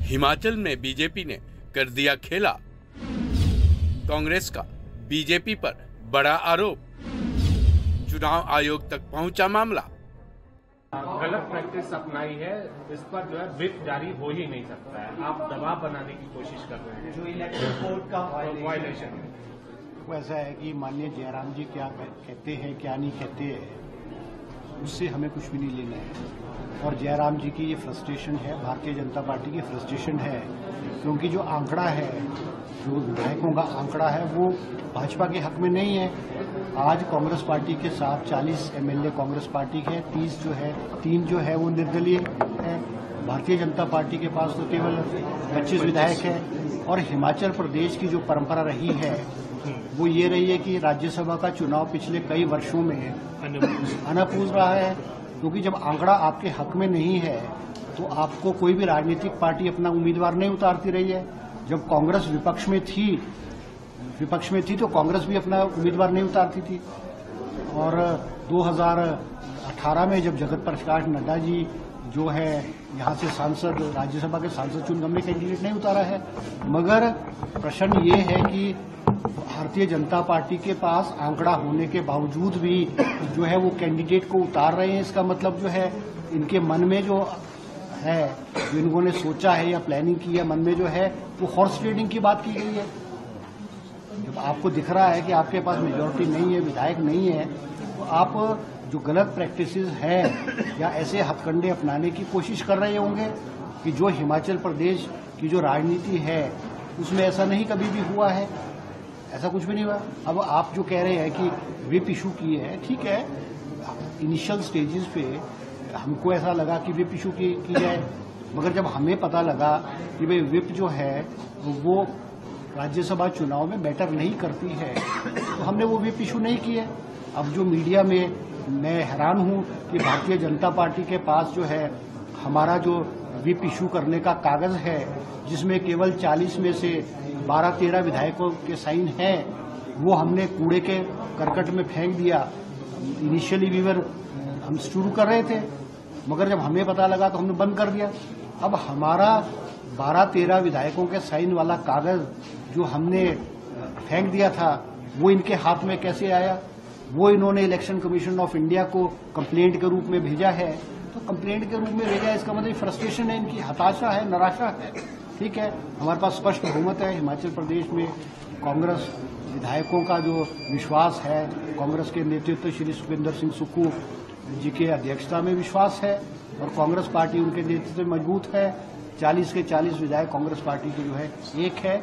हिमाचल में बीजेपी ने कर दिया खेला। कांग्रेस का बीजेपी पर बड़ा आरोप। चुनाव आयोग तक पहुंचा मामला। गलत प्रैक्टिस अपनाई है, इस पर जो है व्हिप जारी हो ही नहीं सकता है। आप दबाव बनाने की कोशिश कर रहे हैं, जो इलेक्शन कोड का वायलेशन है। वो ऐसा है कि माननीय जयराम जी क्या कहते हैं क्या नहीं कहते हैं, उससे हमें कुछ भी नहीं लेना है। और जयराम जी की ये फ्रस्ट्रेशन है, भारतीय जनता पार्टी की फ्रस्ट्रेशन है, क्योंकि जो आंकड़ा है, जो विधायकों का आंकड़ा है, वो भाजपा के हक में नहीं है। आज कांग्रेस पार्टी के साथ 40 एमएलए कांग्रेस पार्टी के, 3 जो है वो निर्दलीय है। भारतीय जनता पार्टी के पास तो केवल 25 विधायक है। और हिमाचल प्रदेश की जो परंपरा रही है वो ये रही है कि राज्यसभा का चुनाव पिछले कई वर्षों में अनपूर्ण रहा है, क्योंकि जब आंकड़ा आपके हक में नहीं है तो आपको कोई भी राजनीतिक पार्टी अपना उम्मीदवार नहीं उतारती रही है। जब कांग्रेस विपक्ष में थी तो कांग्रेस भी अपना उम्मीदवार नहीं उतारती थी। और 2018 में जब जगत प्रकाश नड्डा जी जो है यहाँ से सांसद, राज्यसभा के सांसद चुन, हमने कैंडिडेट नहीं उतारा है। मगर प्रश्न ये है कि भारतीय जनता पार्टी के पास आंकड़ा होने के बावजूद भी जो है वो कैंडिडेट को उतार रहे हैं। इसका मतलब जो है इनके मन में जो है, जो इन्होंने सोचा है या प्लानिंग की है, मन में जो है वो हॉर्स ट्रेडिंग की बात की गई है। जब आपको दिख रहा है कि आपके पास मेजोरिटी नहीं है, विधायक नहीं है, तो आप जो गलत प्रैक्टिसेस है या ऐसे हथकंडे अपनाने की कोशिश कर रहे होंगे कि जो हिमाचल प्रदेश की जो राजनीति है उसमें ऐसा नहीं कभी भी हुआ है, ऐसा कुछ भी नहीं हुआ। अब आप जो कह रहे हैं कि व्हिप इशू किए हैं, ठीक है, इनिशियल स्टेजेस पे हमको ऐसा लगा कि व्हिप इशू की जाए, मगर जब हमें पता लगा कि भाई व्हिप जो है वो राज्यसभा चुनाव में मैटर नहीं करती है, तो हमने वो व्हिप इशू नहीं किए। अब जो मीडिया में मैं हैरान हूं कि भारतीय जनता पार्टी के पास जो है हमारा जो व्हिप इशू करने का कागज है, जिसमें केवल 40 में से 12-13 विधायकों के साइन हैं, वो हमने कूड़े के करकट में फेंक दिया। इनिशियली हम शुरू कर रहे थे, मगर जब हमें पता लगा तो हमने बंद कर दिया। अब हमारा 12-13 विधायकों के साइन वाला कागज जो हमने फेंक दिया था वो इनके हाथ में कैसे आया? वो इन्होंने इलेक्शन कमीशन ऑफ इंडिया को कंप्लेंट के रूप में भेजा है। तो कंप्लेंट के रूप में भेजा, इसका मतलब फ्रस्ट्रेशन है, इनकी हताशा है, निराशा है। ठीक है, हमारे पास स्पष्ट बहुमत है हिमाचल प्रदेश में। कांग्रेस विधायकों का जो विश्वास है, कांग्रेस के नेतृत्व श्री सुखविंदर सिंह सुक्खू जी के अध्यक्षता में विश्वास है, और कांग्रेस पार्टी उनके नेतृत्व में मजबूत है। 40 के 40 विधायक कांग्रेस पार्टी के जो है एक है।